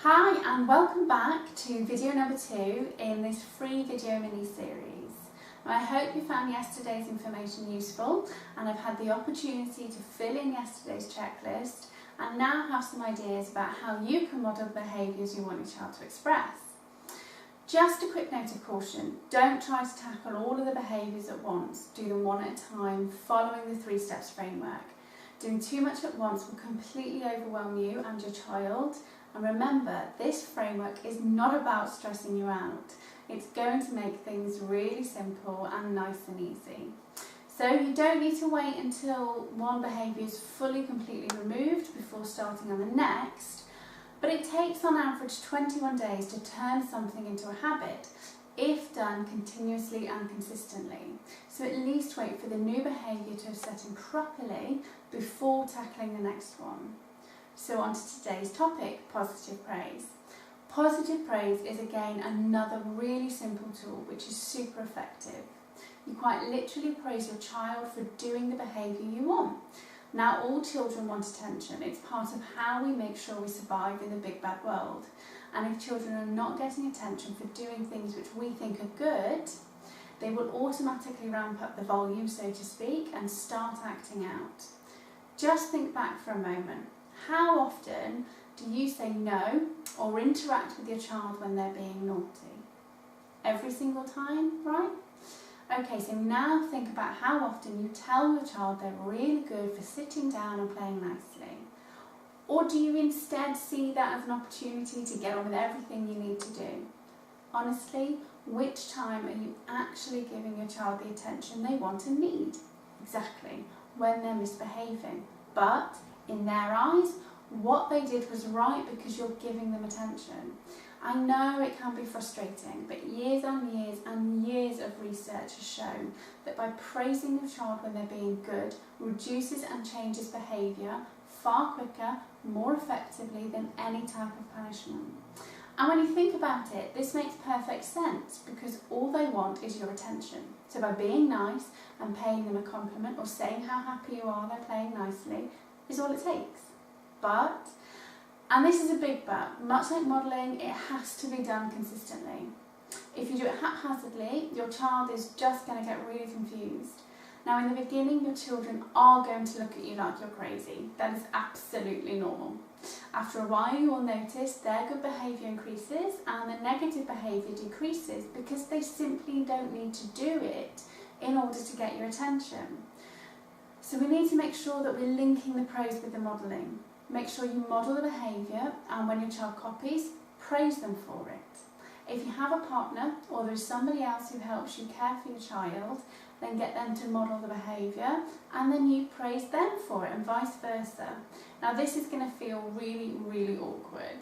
Hi and welcome back to video number 2 in this free video mini-series. I hope you found yesterday's information useful and have had the opportunity to fill in yesterday's checklist and now have some ideas about how you can model the behaviours you want your child to express. Just a quick note of caution, don't try to tackle all of the behaviours at once, do them one at a time following the 3 steps framework. Doing too much at once will completely overwhelm you and your child. And remember, this framework is not about stressing you out. It's going to make things really simple and nice and easy. So you don't need to wait until one behaviour is fully completely removed before starting on the next, but it takes on average 21 days to turn something into a habit if done continuously and consistently. So at least wait for the new behaviour to have set in properly before tackling the next one. So on to today's topic, positive praise. Positive praise is again another really simple tool which is super effective. You quite literally praise your child for doing the behaviour you want. Now all children want attention. It's part of how we make sure we survive in the big bad world. And if children are not getting attention for doing things which we think are good, they will automatically ramp up the volume, so to speak, and start acting out. Just think back for a moment. How often do you say no or interact with your child when they're being naughty? Every single time, right? Okay, so now think about how often you tell your child they're really good for sitting down and playing nicely. Or do you instead see that as an opportunity to get on with everything you need to do? Honestly, which time are you actually giving your child the attention they want and need? Exactly, when they're misbehaving. But in their eyes, what they did was right because you're giving them attention. I know it can be frustrating, but years and years and years of research has shown that by praising your child when they're being good reduces and changes behaviour far quicker, more effectively than any type of punishment. And when you think about it, this makes perfect sense because all they want is your attention. So by being nice and paying them a compliment or saying how happy you are they're playing nicely is all it takes. But, and this is a big but, much like modelling, it has to be done consistently. If you do it haphazardly, your child is just going to get really confused. Now in the beginning, your children are going to look at you like you're crazy. That is absolutely normal. After a while, you will notice their good behaviour increases and the negative behaviour decreases because they simply don't need to do it in order to get your attention. So we need to make sure that we're linking the praise with the modelling. Make sure you model the behaviour and when your child copies, praise them for it. If you have a partner or there is somebody else who helps you care for your child, then get them to model the behaviour and then you praise them for it and vice versa. Now this is going to feel really, really awkward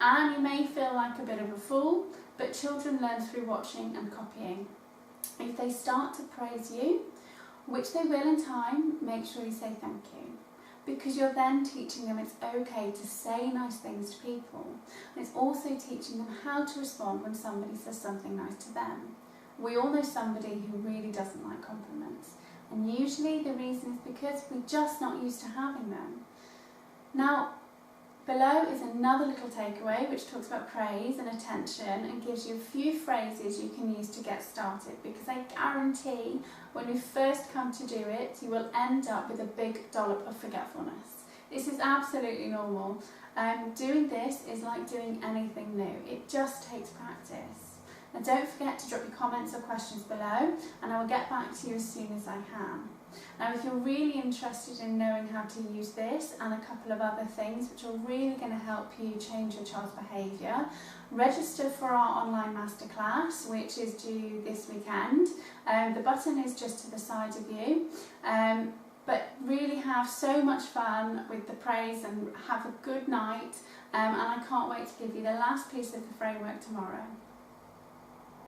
and you may feel like a bit of a fool, but children learn through watching and copying. If they start to praise you, which they will in time, make sure you say thank you. Because you're then teaching them it's okay to say nice things to people. And it's also teaching them how to respond when somebody says something nice to them. We all know somebody who really doesn't like compliments. And usually the reason is because we're just not used to having them. Now, below is another little takeaway which talks about praise and attention and gives you a few phrases you can use to get started, because I guarantee when you first come to do it you will end up with a big dollop of forgetfulness. This is absolutely normal. Doing this is like doing anything new. It just takes practice. And don't forget to drop your comments or questions below and I will get back to you as soon as I can. Now if you're really interested in knowing how to use this and a couple of other things which are really going to help you change your child's behaviour, register for our online masterclass which is due this weekend. The button is just to the side of you. But really have so much fun with the praise and have a good night and I can't wait to give you the last piece of the framework tomorrow.